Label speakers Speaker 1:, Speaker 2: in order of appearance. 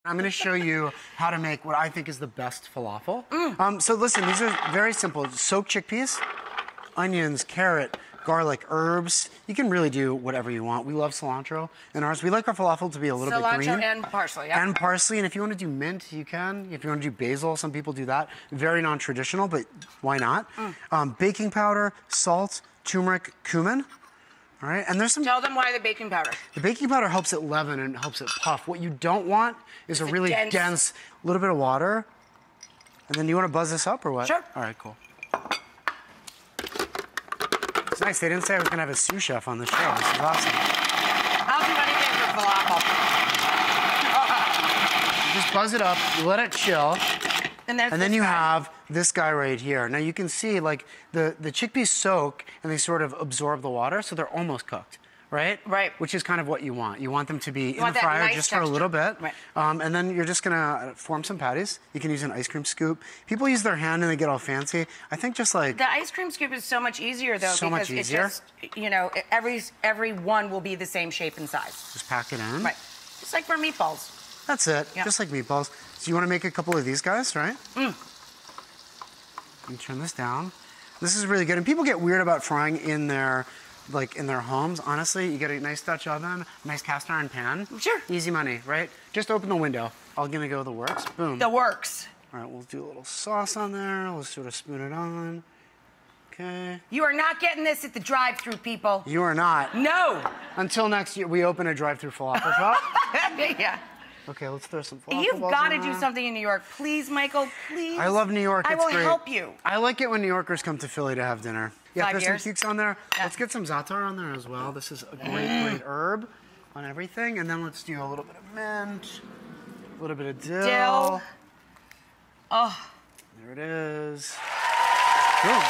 Speaker 1: I'm going to show you how to make what I think is the best falafel. So listen, these are very simple. Soaked chickpeas, onions, carrot, garlic, herbs. You can really do whatever you want. We love cilantro in ours. We like our falafel to be a little bit green.
Speaker 2: Cilantro and parsley, yeah.
Speaker 1: And parsley, and if you want to do mint, you can. If you want to do basil, some people do that. Very non-traditional, but why not? Baking powder, salt, turmeric, cumin. All right, and there's some...
Speaker 2: Tell them why the baking powder.
Speaker 1: The baking powder helps it leaven and helps it puff. What you don't want is a really dense little bit of water. And then you want to buzz this up or what?
Speaker 2: Sure.
Speaker 1: All right, cool. It's nice. They didn't say I was going to have a sous chef on the show. This is awesome.
Speaker 2: I'll do anything for falafel.
Speaker 1: Just buzz it up. You let it chill.
Speaker 2: And
Speaker 1: then you have this guy right here. Now you can see like the chickpeas soak and they sort of absorb the water, so they're almost cooked, right?
Speaker 2: Right.
Speaker 1: Which is kind of what you want. You want them to be in the fryer just for a little bit.
Speaker 2: Right.
Speaker 1: And then you're just gonna form some patties. You can use an ice cream scoop. People use their hand and they get all fancy. I think just like...
Speaker 2: The ice cream scoop is so much easier though, because it's just, you know, every one will be the same shape and size.
Speaker 1: Just pack it in.
Speaker 2: Right. Just like for meatballs.
Speaker 1: That's it,
Speaker 2: Yeah.
Speaker 1: just like meatballs. So you want to make a couple of these guys, right? And turn this down. This is really good. And people get weird about frying in their, in their homes. Honestly, you get a nice Dutch oven, nice cast iron pan.
Speaker 2: Sure.
Speaker 1: Easy money, right? Just open the window. I'm gonna go the works. Boom.
Speaker 2: The works.
Speaker 1: All right, we'll do a little sauce on there. Let's sort of spoon it on. Okay.
Speaker 2: You are not getting this at the drive-thru, people.
Speaker 1: You are not.
Speaker 2: No.
Speaker 1: Until next year, we open a drive-thru falafel shop.
Speaker 2: Yeah.
Speaker 1: Okay, let's throw some falafel
Speaker 2: You've
Speaker 1: balls
Speaker 2: got to
Speaker 1: in
Speaker 2: do
Speaker 1: there.
Speaker 2: something in New York. Please, Michael, please.
Speaker 1: I love New York.
Speaker 2: I
Speaker 1: It's
Speaker 2: will
Speaker 1: great.
Speaker 2: help you.
Speaker 1: I like it when New Yorkers come to Philly to have dinner. Yeah,
Speaker 2: 5
Speaker 1: there's
Speaker 2: years.
Speaker 1: some cukes on there.
Speaker 2: Yeah.
Speaker 1: Let's get some za'atar on there as well. This is a great herb on everything. And then let's do a little bit of mint, a little bit of dill.
Speaker 2: Oh.
Speaker 1: There it is. Boom.